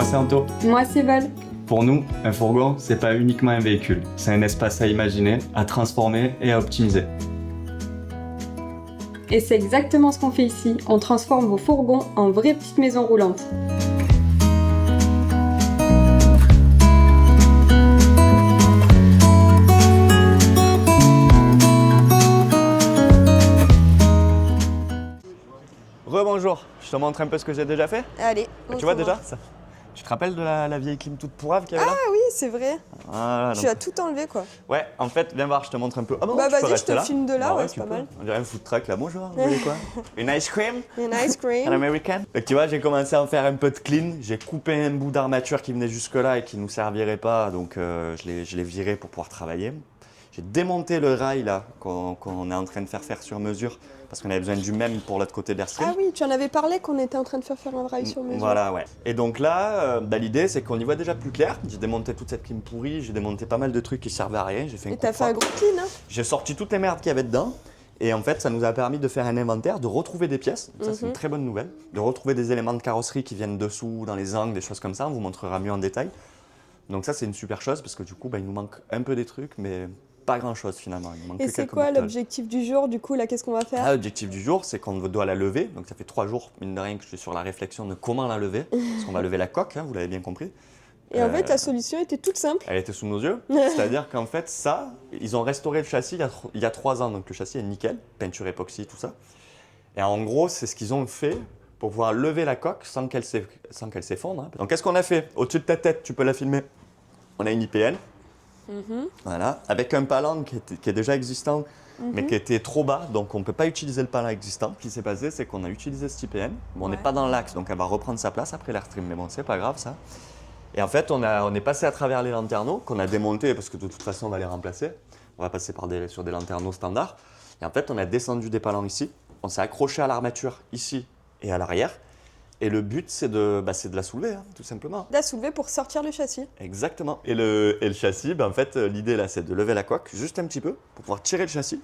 Moi, c'est Anto. Moi, c'est Val. Pour nous, un fourgon, c'est pas uniquement un véhicule. C'est un espace à imaginer, à transformer et à optimiser. Et c'est exactement ce qu'on fait ici. On transforme vos fourgons en vraies petites maisons roulantes. Rebonjour, je te montre un peu ce que j'ai déjà fait. Allez, Tu vois déjà ça? Tu te rappelles de la vieille clim toute pourrave qu'il y avait là? Ah oui, c'est vrai. Voilà, Tu as tout enlevé quoi. Ouais, en fait, viens voir, je te montre un peu. Ah bon, Bah tu peux vas-y, je rester te là. filme de là, Bah ouais, tu c'est pas peux. mal. On dirait un food truck là, bonjour, vous voulez quoi? Une ice cream? Une ice An cream. American. Donc tu vois, j'ai commencé à en faire un peu de clean. J'ai coupé un bout d'armature qui venait jusque là et qui nous servirait pas, donc je l'ai viré pour pouvoir travailler. J'ai démonté le rail là qu'on est en train de faire sur mesure parce qu'on avait besoin du même pour l'autre côté de l'Airstream. Ah oui, tu en avais parlé qu'on était en train de faire un rail sur mesure. Voilà, ouais. Et donc là, l'idée c'est qu'on y voit déjà plus clair. J'ai démonté toute cette clim pourrie, j'ai démonté pas mal de trucs qui servaient à rien. J'ai fait Et t'as fait un gros clean, hein? J'ai sorti toutes les merdes qu'il y avait dedans. Et en fait, ça nous a permis de faire un inventaire, de retrouver des pièces. Ça, c'est une très bonne nouvelle. De retrouver des éléments de carrosserie qui viennent dessous, dans les angles, des choses comme ça. On vous montrera mieux en détail. Donc ça, c'est une super chose parce que du coup, il nous manque un peu des trucs, mais pas grand-chose finalement. Il manque Et que c'est quelques quoi bouts de tôle. l'objectif du jour du coup là? Qu'est-ce qu'on va faire? L'objectif du jour, c'est qu'on doit la lever. Donc ça fait 3 jours, mine de rien, que je suis sur la réflexion de comment la lever. Parce qu'on va lever la coque, hein, vous l'avez bien compris. Et en fait, la solution était toute simple. Elle était sous nos yeux. C'est-à-dire qu'en fait, ça, ils ont restauré le châssis il y a 3 ans. Donc le châssis est nickel, peinture époxy, tout ça. Et en gros, c'est ce qu'ils ont fait pour pouvoir lever la coque sans qu'elle s'effondre. Hein. Donc qu'est-ce qu'on a fait? Au-dessus de ta tête, tu peux la filmer. On a une IPN. Voilà, avec un palan qui est déjà existant, mais qui était trop bas, donc on ne peut pas utiliser le palan existant. Ce qui s'est passé, c'est qu'on a utilisé ce IPN. Bon, on n'est pas dans l'axe, donc elle va reprendre sa place après l'Airstream, mais bon, c'est pas grave ça. Et en fait, on est passé à travers les lanterneaux qu'on a démontés parce que de toute façon, on va les remplacer. On va passer sur des lanterneaux standards. Et en fait, on a descendu des palans ici. On s'est accroché à l'armature ici et à l'arrière. Et le but, c'est de la soulever, hein, tout simplement. La soulever pour sortir le châssis. Exactement. Et le châssis, en fait, l'idée là, c'est de lever la coque juste un petit peu pour pouvoir tirer le châssis,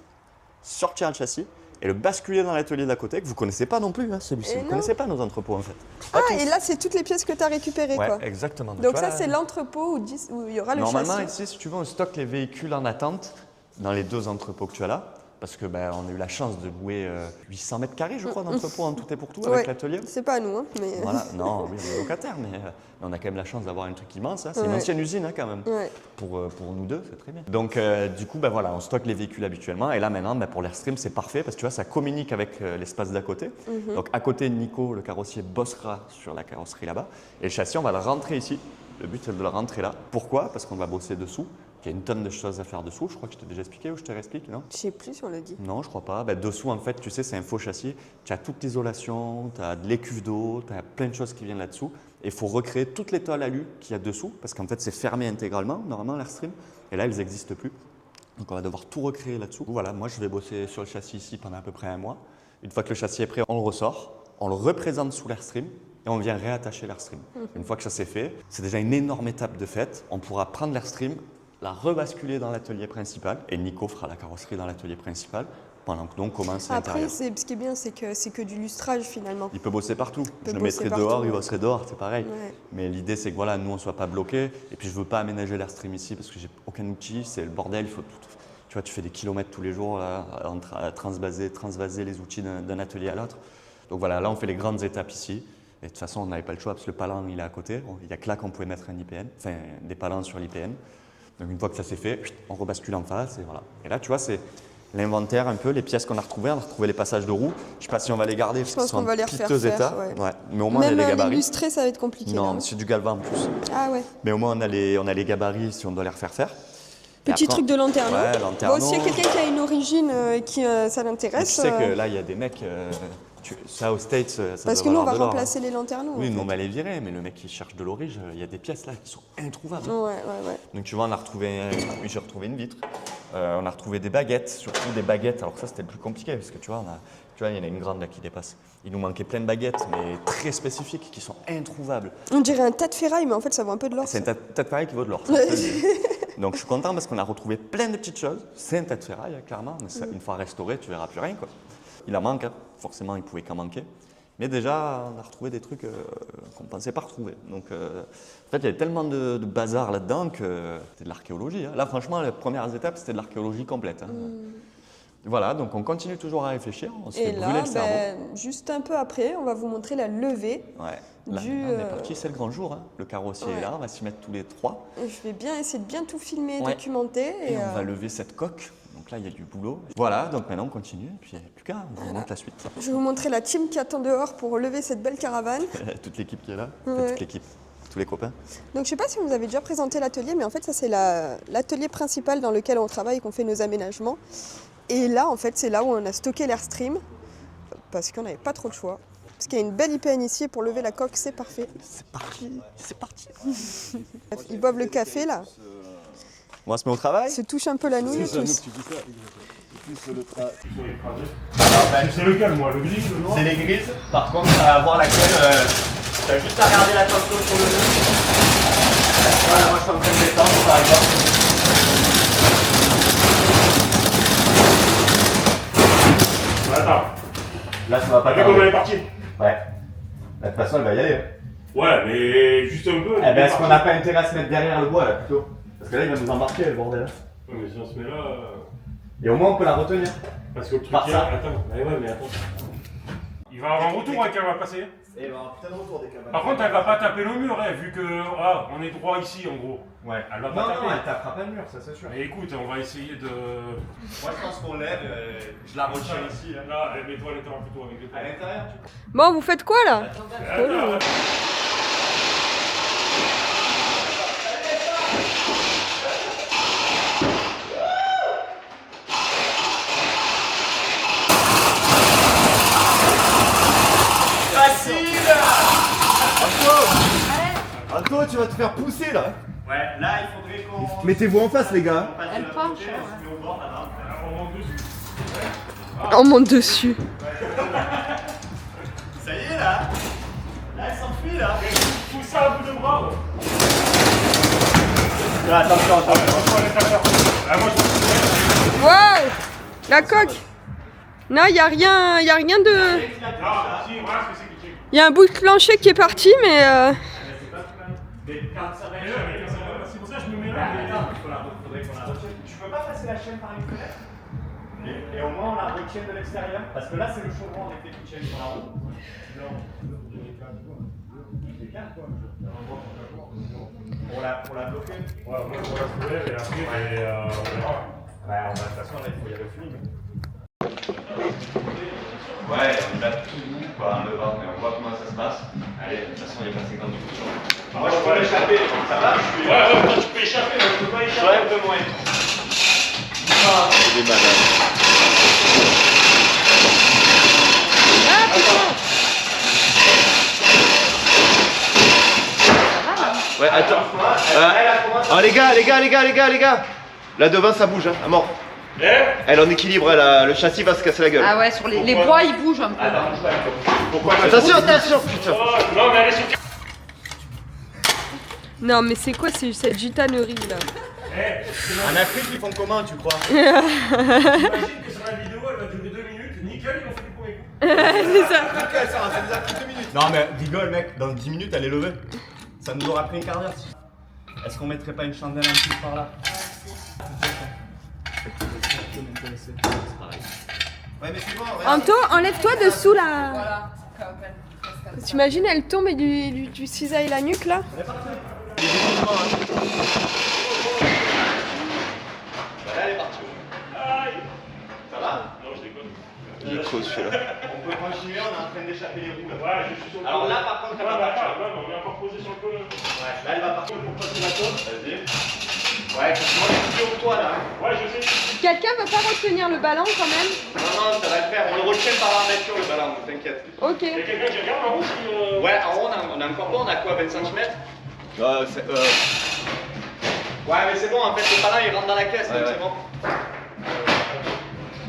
sortir le châssis et le basculer dans l'atelier d'à côté, que vous ne connaissez pas non plus, hein, celui-ci. Vous ne connaissez pas nos entrepôts, en fait. Pas tous. Et là, c'est toutes les pièces que tu as récupérées Ouais, quoi. exactement. Donc ça, c'est l'entrepôt où il y aura le châssis. Normalement, ici, si tu veux, on stocke les véhicules en attente dans les 2 entrepôts que tu as là. Parce que on a eu la chance de louer 800 mètres carrés, je crois, d'entrepôt en tout et pour tout avec l'atelier. C'est pas à nous, hein, mais... Voilà, non, oui, on est locataire, mais on a quand même la chance d'avoir un truc immense. Hein. C'est une ancienne usine hein, quand même. Ouais. Pour nous deux, c'est très bien. Donc du coup, voilà, on stocke les véhicules habituellement. Et là maintenant, pour l'Airstream, c'est parfait parce que tu vois, ça communique avec l'espace d'à côté. Donc à côté, Nico, le carrossier, bossera sur la carrosserie là-bas. Et le châssis, on va le rentrer ici. Le but, c'est de le rentrer là. Pourquoi? Parce qu'on va bosser dessous. Il y a une tonne de choses à faire dessous. Je crois que je t'ai déjà expliqué ou je te réexplique, non? Je sais plus si on l'a dit. Non, je crois pas. Dessous, en fait, tu sais, c'est un faux châssis. Tu as toute l'isolation, tu as de l'écuve d'eau, tu as plein de choses qui viennent là-dessous. Et il faut recréer toutes les tôles alu qu'il y a dessous, parce qu'en fait, c'est fermé intégralement, normalement, l'Airstream. Et là, elles n'existent plus. Donc, on va devoir tout recréer là-dessous. Voilà, moi, je vais bosser sur le châssis ici pendant à peu près 1 mois. Une fois que le châssis est prêt, on le ressort, on le représente sous l'Airstream et on vient réattacher l'Airstream. Une fois que ça c'est fait, c'est déjà une énorme étape de fait. On pourra prendre l'Airstream, la rebasculer dans l'atelier principal et Nico fera la carrosserie dans l'atelier principal pendant que nous on commence l'intérieur. Après, ce qui est bien, c'est que du lustrage finalement. Il peut bosser partout. Je le bosser mettrai partout, dehors, il ouais. bosserait dehors, c'est pareil. Ouais. Mais l'idée c'est que voilà, nous on ne soit pas bloqués. Et puis je ne veux pas aménager l'Airstream ici parce que j'ai aucun outil, c'est le bordel. Il faut tout. Tu vois, tu fais des kilomètres tous les jours là, à transvaser les outils d'un atelier à l'autre. Donc voilà, là on fait les grandes étapes ici. Et de toute façon, on n'avait pas le choix parce que le palan il est à côté. Il n'y a que là qu'on pouvait mettre un IPN, enfin des palans sur l'IPN. Donc une fois que ça c'est fait, on rebascule en face et voilà. Et là, tu vois, c'est l'inventaire un peu, les pièces qu'on a retrouvées. On a retrouvé les passages de roues. Je ne sais pas si on va les garder parce qu'ils sont en piteux état. Ouais. Mais au moins on a Même les gabarits. illustrer, ça va être compliqué. Non, là. c'est du galvan en plus. Ah ouais. Mais au moins on a les gabarits si on doit les refaire faire. Petit truc de lanterneau. Ouais, lanterneau. Bon, s'il y a quelqu'un qui a une origine et qui ça Mais l'intéresse. tu sais que là, il y a des mecs, ça aux States, ça Parce que doit nous, on va valoir de l'or, remplacer hein. les lanterneaux. Oui, en nous on fait. va les virer, mais le mec qui cherche de l'origine, il y a des pièces là qui sont introuvables. Ouais. Donc tu vois, on a retrouvé, oui, j'ai retrouvé une vitre, on a retrouvé des baguettes, surtout des baguettes. Alors ça, c'était le plus compliqué parce que tu vois, il y en a une grande là qui dépasse. Il nous manquait plein de baguettes, mais très spécifiques, qui sont introuvables. On dirait un tas de ferraille, mais en fait, ça vaut un peu de l'or. C'est un tas de ferraille qui vaut de l'or. Donc je suis content parce qu'on a retrouvé plein de petites choses. C'est un tas de ferraille, clairement, mais ça, une fois restauré, tu verras plus rien, quoi. Il en manque, hein. Forcément, il pouvait qu'en manquer. Mais déjà, on a retrouvé des trucs qu'on ne pensait pas retrouver. Donc, en fait, il y avait tellement de bazar là-dedans que c'était de l'archéologie. Hein. Là, franchement, les premières étapes, c'était de l'archéologie complète. Hein. Voilà, donc on continue toujours à réfléchir. On se fait brûler le cerveau. Juste un peu après, on va vous montrer la levée. Ouais. Là, on est parti, c'est le grand jour. Hein. Le carrossier est là, on va s'y mettre tous les 3. Je vais bien essayer de bien tout filmer, documenter. Et on va lever cette coque. Donc là, il y a du boulot. Voilà, donc maintenant on continue. Et puis il n'y a plus qu'à, on vous montre la suite. Je vais vous montrer la team qui attend dehors pour lever cette belle caravane. Toute l'équipe qui est là. Enfin, toute l'équipe, tous les copains. Donc je sais pas si on vous avez déjà présenté l'atelier, mais en fait ça c'est l'atelier principal dans lequel on travaille et qu'on fait nos aménagements. Et là en fait c'est là où on a stocké l'Airstream, parce qu'on n'avait pas trop le choix. Parce qu'il y a une belle IPN ici et pour lever la coque c'est parfait. C'est parti, c'est parti. Ils boivent le café là. On se met au travail. Se touche un peu la nouille tous. C'est lequel, moi, le gris, le noir? C'est les grises. Par contre, ça va voir laquelle. Tu as juste à regarder la coque sur le jeu. Voilà, moi je suis en train de détendre par exemple. Attends. Là, ça va pas T'as vu comment elle est partie? Ouais. De toute façon, elle va y aller. Ouais, mais juste un peu. Eh ben, est-ce qu'on n'a pas intérêt à se mettre derrière le bois là plutôt? Parce que là, il va nous embarquer le bordel. Ouais, mais si on se met là. Et au moins, on peut la retenir. Parce que le truc Par est ça. là. Attends, mais attends. Il va avoir un retour quand elle va passer. Et il va avoir putain de retour des cabanes. Par contre, elle va pas taper le mur, hein, vu que. Ah, on est droit ici en gros. Ouais. Elle va pas taper. Non, elle tapera pas le mur, ça c'est sûr. Mais écoute, on va essayer de. Moi, je pense qu'on lève, je la retiens ici. Là. Là, mets-toi à l'intérieur plutôt avec les À l'intérieur, tu peux. Bon, vous faites quoi là? Attends. Anto, tu vas te faire pousser là. Ouais, là, il faudrait qu'on. Mettez-vous en face, les gars. Elle penche. On monte dessus. On monte dessus. Ça y est, là. Là, elle s'enfuit, là. Pousse ça à bout de bras. Là, attention. Attention à l'intérieur. Là, moi, je Waouh! La coque! Non, il n'y a rien de. Ah, si, voilà ce que c'est que tu. Il y a un bout de plancher qui est parti, mais. C'est pour ça que je me mets là. Tu peux pas passer la chaîne par une fenêtre et au moins on la retient de l'extérieur. Parce que là, c'est le chaudron avec les petites chaînes sur la roue. Pour la bloquer. Ouais, moi, je vais la soulever et après, on verra. Ouais, de toute façon, là, il faut y aller au feeling. Ouais, on a tout quoi, en levant, mais on voit comment ça se passe. Allez, de toute façon, il n'y a pas 50 minutes. Moi, je peux échapper, ça va? Ouais, toi, tu peux échapper, mais je peux pas échapper. Ouais, un peu moins. Ah, c'est des bananes. Ah putain! Ouais, attends. Oh, les gars. Là devant, ça bouge, hein, à mort. Elle en équilibre, le châssis va se casser la gueule. Ah ouais, sur les bois ils bougent un peu. Pourquoi? Attention, putain. Non, mais elle est sur. Non, mais c'est quoi cette gitanerie là? En Afrique, ils font comment, tu crois? Imagine que sur la vidéo, elle va durer 2 minutes, nickel, ils ont fait du premier coup. C'est ça. Ça nous a pris 2 minutes. Non, mais rigole, mec, dans 10 minutes, elle est levée. Ça nous aura pris un quart d'heure. Est-ce qu'on mettrait pas une chandelle en plus par là? Ouais, mais c'est bon, Anto, enlève-toi dessous là. Voilà. T'imagines, elle tombe et du cisaille la nuque là? Là, elle est partie. Ça va? Non, je déconne. Il est creux celui-là. On peut continuer, on est en train d'échapper les roues là. Ouais, je suis sur le. Alors là, par contre, elle va partir. Non, mais on est encore posé sur le colonne. Ouais, là, elle va partir pour passer la côte. Vas-y. Ouais, effectivement, on est plus haut que toi là. Ouais, je sais. Quelqu'un veut pas retenir le ballon quand même? Non, ça va le faire. On le retient par l'armature le ballon, t'inquiète. Ok. Il y a quelqu'un qui regarde en haut si. Ouais, en haut, on a encore pas, on a quoi, 20 cm? Ouais, mais c'est bon, en fait, le ballon il rentre dans la caisse, donc c'est bon.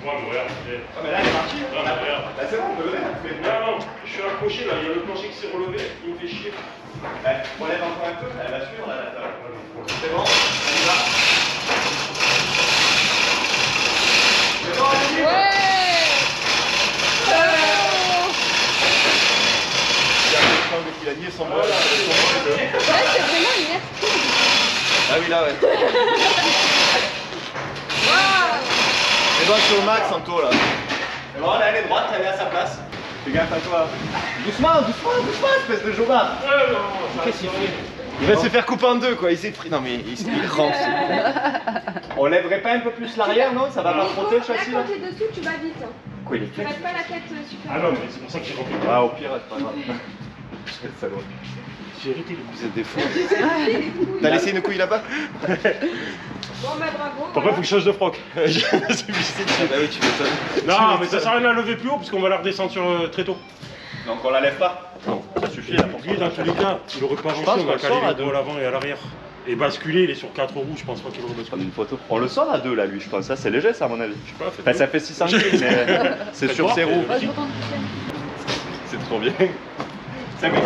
Ouais, mais regarde. Ah, mais là, elle est partie. Non, mais regarde. Là, c'est bon, on peut lever. Non, je suis accroché là, il y a le plancher qui s'est relevé, il me fait chier. Ouais, on lève encore un peu, elle va suivre là. C'est bon, on y va. C'est bon, allez-y. Ouais! celui-là, ouais. Les doigts sur le max, Santo, là. Et bon, elle est droite, elle est à sa place. Fais gaffe à toi. Doucement, espèce de jobard. Qu'est-ce qu'il fait? Il va se faire couper en deux, quoi. Il s'est pris. Non, mais il rampe. On lèverait pas un peu plus l'arrière, non? Ça va pas frotter le châssis, là? Quand t'es dessus, tu vas vite. Quoi, il est Tu fait? restes pas la tête super. Ah non, mais c'est pour ça que j'ai rempli. Ah, au pire, c'est pas grave. Je te salaud. J'ai hérité le Vous êtes des fous. T'as laissé une couille là-bas? Bon, bah bravo. Pourquoi faut que je change de froc? Bah oui, tu m'étonnes. Non, mais ça sert à rien de la lever plus haut parce qu'on va la redescendre sur très tôt. Donc on la lève pas? Non, Ça suffit là pour lui, dans tous les cas, il aurait pas pense avancé, on qu'on va le caler sort à les deux. roues à l'avant et à l'arrière. Et basculer, il est sur 4 roues, je pense pas qu'il aurait Prendre basculé. une photo. On le sort à deux là, lui, je pense. Ça, c'est léger, ça, à mon avis. Je sais pas, faites Enfin, ça fait 600 kg, mais c'est sur ses roues. C'est trop bien. Ça met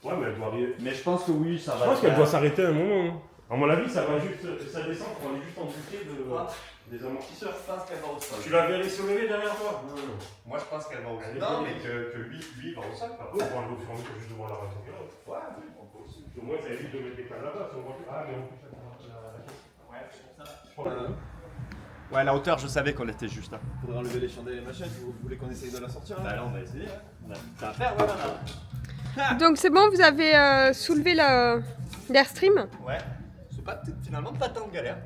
Ouais, mais elle doit arriver. Mais je pense que oui, ça Je pense qu'elle doit s'arrêter à un moment. Hein. À mon avis, ça va juste. Ça descend pour aller juste en bouquet des amortisseurs. Je pense qu'elle va au sol. Tu la verrais se lever derrière toi? Moi, je pense qu'elle va au sol. Elle est Non, volée. mais que lui va au sol. Ah, on va le faire juste devant la radio. Ouais, oui, on peut aussi. Au moins, ça évite de mettre les câbles là-bas. Si on voit... Ah, mais on peut faire la caisse. Ouais, c'est pour ça. Ouais, la hauteur, je savais qu'on était juste là. Faudrait enlever les chandelles et machin, vous voulez qu'on essaye de la sortir là? Bah là, on va essayer. Ça va faire, ouais, voilà. Donc c'est bon, vous avez soulevé l'Airstream. Ouais. C'est pas finalement pas tant de galère.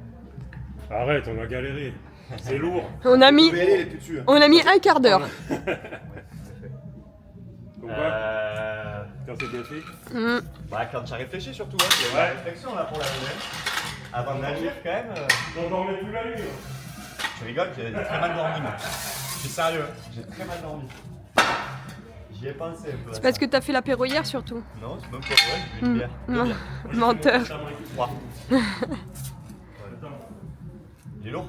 Arrête, on a galéré. C'est lourd. On a mis, Vous pouvez aller, il est plus dessus. on a mis un quart d'heure. Donc, quoi quand c'est bien fait. Bah, quand tu as réfléchi surtout, hein. Il y a eu la réflexion là pour la journée. Avant de navire, quand même. On dormait plus la nuit. Tu rigoles, j'ai très mal dormi, moi. Je suis sérieux, hein. J'ai très mal dormi. J'y ai pensé un peu. C'est parce que t'as fait l'apéro hier surtout. Non, c'est même pas vrai, j'ai bu une bière. Deux Non. bières. Menteur. 3. Il est lourd.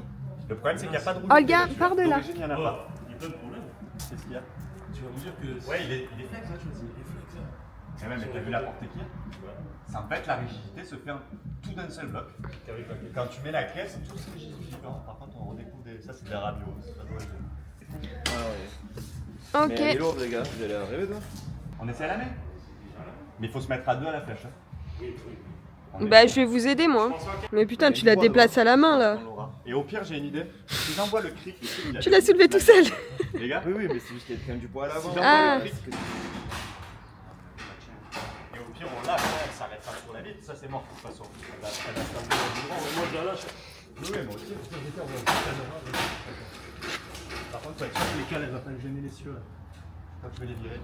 Le problème, c'est qu'il n'y a pas de roue. Olga, pars de là. D'origine, il n'y en a pas. Il y a plein de problèmes. Qu'est-ce qu'il y a? Tu vas me dire que. Ouais, il est flex, hein, je me dis. Et même, t'as vu la porte qui est? En fait, la rigidité se fait tout d'un seul bloc. Quand tu mets la caisse, tout se rigidifie. Par contre, on redécouvre des. Ça, c'est des radios. Ça doit être... Ok. Mais elle est lourde, les gars, vous allez arriver dedans? On essaie à la main. Mais il faut se mettre à deux à la flèche. Hein. Bah je vais vous aider moi. Mais putain, tu la déplaces à la main là. On l'aura. Et au pire, j'ai une idée. Si j'envoie le cric, Tu l'as soulevé tout seul. Les gars, Oui, mais c'est juste qu'il y a quand même du poids à l'avant. si j'envoie Ah. le cric, et au pire, on lâche, hein, elle s'arrêtera sur la vitre. Ça, c'est mort de toute façon. Elle va se Moi, je la lâche. Oui, moi aussi. Par contre, faut être sûr que les cales, elles vont pas me gêner les cieux. Quand tu veux les virer.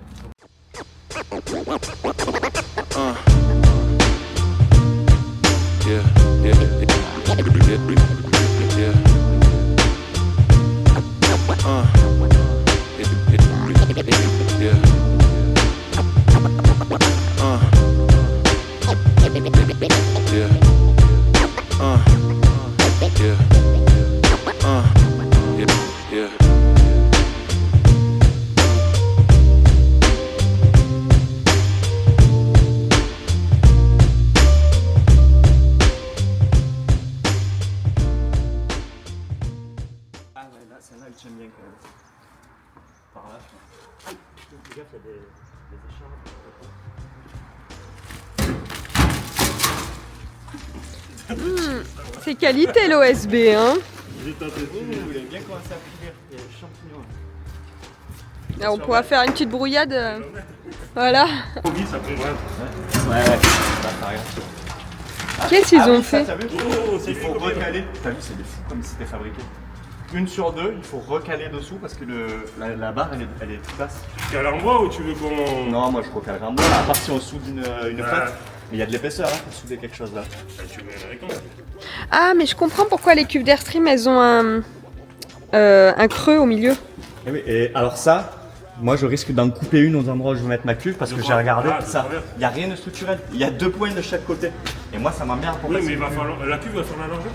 Ah ouais, là, celle-là, elle tient bien quand même. Par là, je pense. Aïe, fais gaffe, il y a des écharpes. C'est qualité l'OSB hein. Il a bien commencé à courir, il y a des champignons. Là, on pourra faire une petite brouillade. Voilà. Covid, ça fait vrai. Ouais, ça rien. Qu'est-ce qu'ils ont fait? T'as vu? Oh, c'est Il faut bien, recaler. T'as vu, c'est des fous comme si c'était fabriqué. Une sur deux, il faut recaler dessous parce que la barre elle est toute basse. Tu as l'envoi ou tu veux qu'on. Non, moi je recalerai en moi, à part si on soude une patte. Mais il y a de l'épaisseur hein, pour souder quelque chose là. Tu veux un récon. Ah mais je comprends pourquoi les cuves d'Airstream elles ont un creux au milieu. Et oui, et alors ça, moi je risque d'en couper une aux endroits où je veux mettre ma cuve parce que j'ai regardé Ah, ça. travers. Il n'y a rien de structurel, il y a 2 points de chaque côté. Et moi ça m'emmerde pour Oui, passer mais il une va cuve. falloir. La cuve va faire la largeur.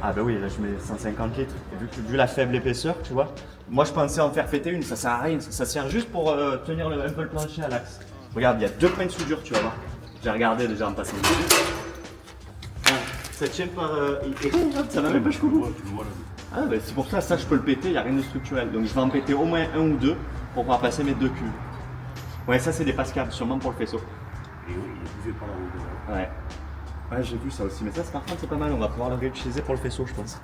Ah bah oui, là je mets 150 litres. Et vu la faible épaisseur, tu vois, moi je pensais en faire péter une, ça sert à rien, ça sert juste pour tenir un peu le plancher à l'axe. Regarde, il y a 2 points de soudure, tu vas voir. J'ai regardé déjà en passant. Ça tient par... ça va même pas jusqu'au bout. Ah bah c'est pour ça je peux le péter, il n'y a rien de structurel. Donc je vais en péter au moins 1 ou 2 pour pouvoir passer mes 2 cuves. Ouais, ça c'est des pascables, sûrement pour le faisceau. Et oui, il buvait pas la roue. Ouais. Ouais, j'ai vu ça aussi. Mais ça, par contre, c'est pas mal. On va pouvoir le réutiliser pour le faisceau, je pense.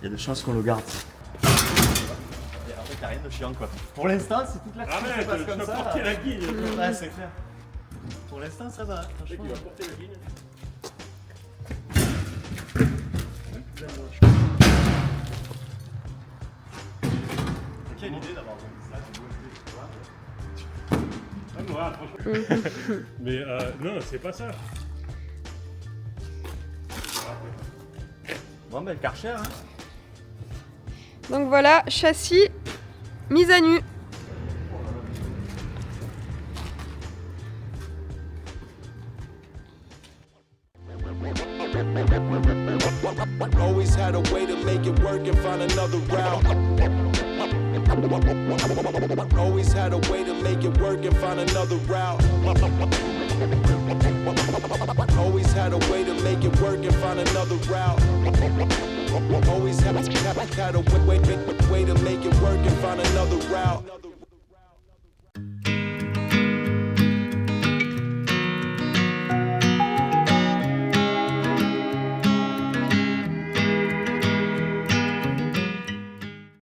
Il y a des chances qu'on le garde. En fait, t'as rien de chiant, quoi. Pour l'instant, c'est toute la Ah ouais, passe tu comme vas ça. porter la guine. Ouais, c'est clair. Pour l'instant, ça va. Tu Franchement. vas porter la guine. Quelle idée d'avoir ça. Ah, moi, franchement. Mais non, c'est pas ça. Bon, ben, le Karcher, hein. Donc voilà, châssis mise à nu. Always had a way to make it work and find another route. Always had a way to make it work and find another route. Always had a way to make it work and find another route. Always had a way to make it work and find another route.